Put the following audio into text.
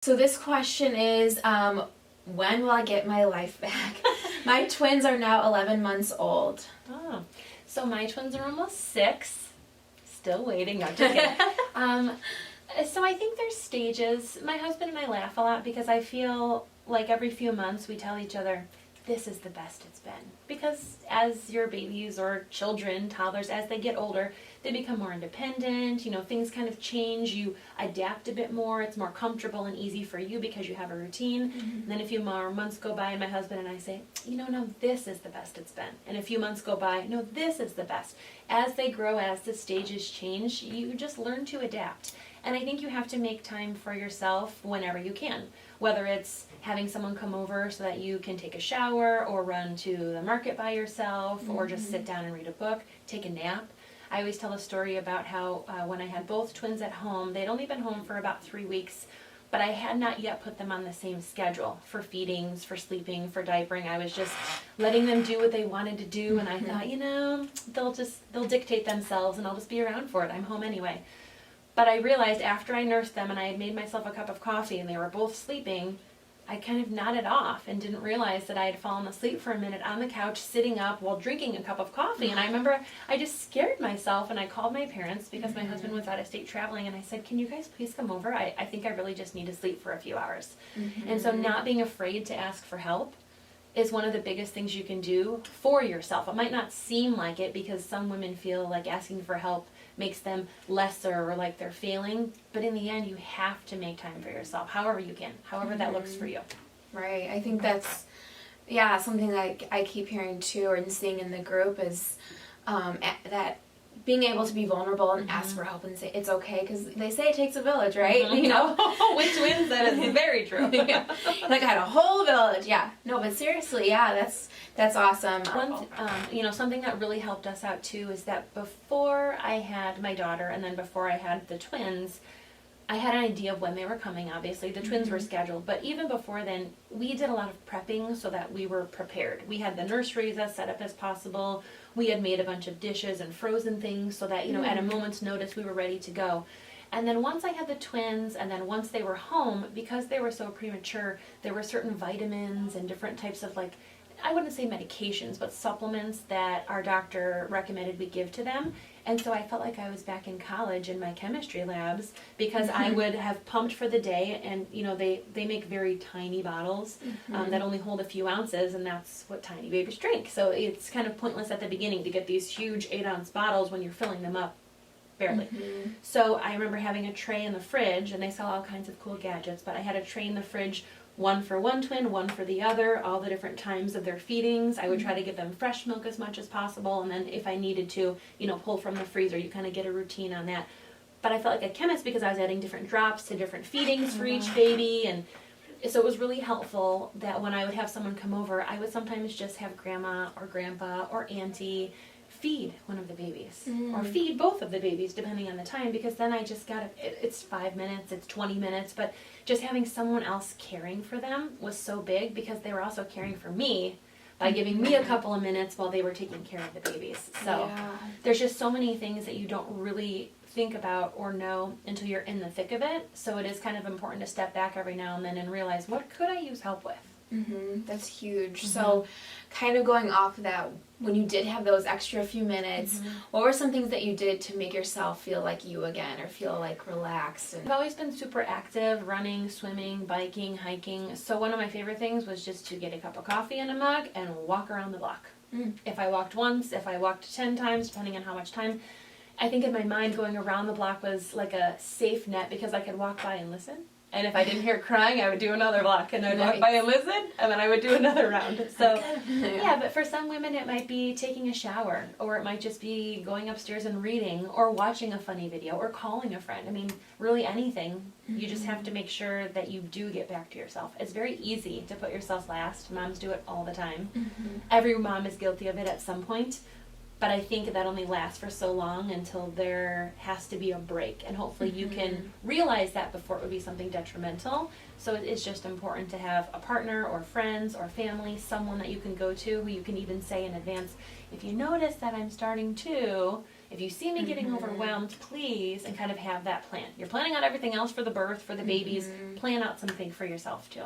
So this question is, when will I get my life back? My twins are now 11 months old. Oh, so my twins are almost 6. Still waiting, not just kidding. So I think there's stages. My husband and I laugh a lot because I feel like every few months we tell each other, this is the best it's been. Because as your babies or children, toddlers, as they get older, they become more independent, things kind of change, you adapt a bit more, it's more comfortable and easy for you because you have a routine. And then a few more months go by and my husband and I say, no, this is the best it's been. And a few months go by, no, this is the best. As they grow, as the stages change, you just learn to adapt. And I think you have to make time for yourself whenever you can, whether it's having someone come over so that you can take a shower or run to the market by yourself or just sit down and read a book, take a nap. I always tell a story about how when I had both twins at home, they'd only been home for about 3 weeks, but I had not yet put them on the same schedule for feedings, for sleeping, for diapering. I was just letting them do what they wanted to do, and I thought, they'll dictate themselves and I'll just be around for it. I'm home anyway. But I realized after I nursed them and I had made myself a cup of coffee and they were both sleeping, I kind of nodded off and didn't realize that I had fallen asleep for a minute on the couch sitting up while drinking a cup of coffee. And I remember I just scared myself and I called my parents because my husband was out of state traveling and I said, can you guys please come over? I think I really just need to sleep for a few hours. And so not being afraid to ask for help is one of the biggest things you can do for yourself. It might not seem like it because some women feel like asking for help makes them lesser or like they're failing, but in the end you have to make time for yourself however you can, however that looks for you. Right. I think that's something that I keep hearing too and seeing in the group is that being able to be vulnerable and ask for help and say it's okay, because they say it takes a village, right? With twins, that is very true. Like I had a whole village. But seriously, that's awesome. Something that really helped us out too is that before I had my daughter and then before I had the twins, I had an idea of when they were coming. Obviously the twins were scheduled, but even before then we did a lot of prepping so that we were prepared. We had the nurseries as set up as possible. We had made a bunch of dishes and frozen things so that at a moment's notice we were ready to go. And then once I had the twins and then once they were home, because they were so premature, there were certain vitamins and different types of I wouldn't say medications, but supplements that our doctor recommended we give to them. And so I felt like I was back in college in my chemistry labs because I would have pumped for the day and, they make very tiny bottles that only hold a few ounces, and that's what tiny babies drink. So it's kind of pointless at the beginning to get these huge 8-ounce bottles when you're filling them up barely. So I remember having a tray in the fridge, and they sell all kinds of cool gadgets, but I had a tray in the fridge, one for one twin, one for the other, all the different times of their feedings. I would try to give them fresh milk as much as possible, and then if I needed to, pull from the freezer, you kind of get a routine on that. But I felt like a chemist because I was adding different drops to different feedings for each baby, and so it was really helpful that when I would have someone come over, I would sometimes just have grandma or grandpa or auntie feed one of the babies or feed both of the babies depending on the time, because then I just got it's 5 minutes, it's 20 minutes, but just having someone else caring for them was so big because they were also caring for me by giving me a couple of minutes while they were taking care of the babies. So there's just so many things that you don't really think about or know until you're in the thick of it. So it is kind of important to step back every now and then and realize, what could I use help with? That's huge. So kind of going off of that, when you did have those extra few minutes, what were some things that you did to make yourself feel like you again or feel like relaxed? I've always been super active, running, swimming, biking, hiking. So one of my favorite things was just to get a cup of coffee in a mug and walk around the block. If I walked once, if I walked 10 times, depending on how much time. I think in my mind going around the block was like a safe net because I could walk by and listen. And if I didn't hear crying, I would do another block, and I'd walk by and listen, and then I would do another round. So, but for some women it might be taking a shower, or it might just be going upstairs and reading, or watching a funny video, or calling a friend. I mean, really anything. You just have to make sure that you do get back to yourself. It's very easy to put yourself last. Moms do it all the time. Every mom is guilty of it at some point. But I think that only lasts for so long until there has to be a break. And hopefully you can realize that before it would be something detrimental. So it's just important to have a partner or friends or family, someone that you can go to who you can even say in advance, if you notice that I'm starting to, if you see me getting overwhelmed, please, and kind of have that plan. You're planning out everything else for the birth, for the babies, plan out something for yourself too.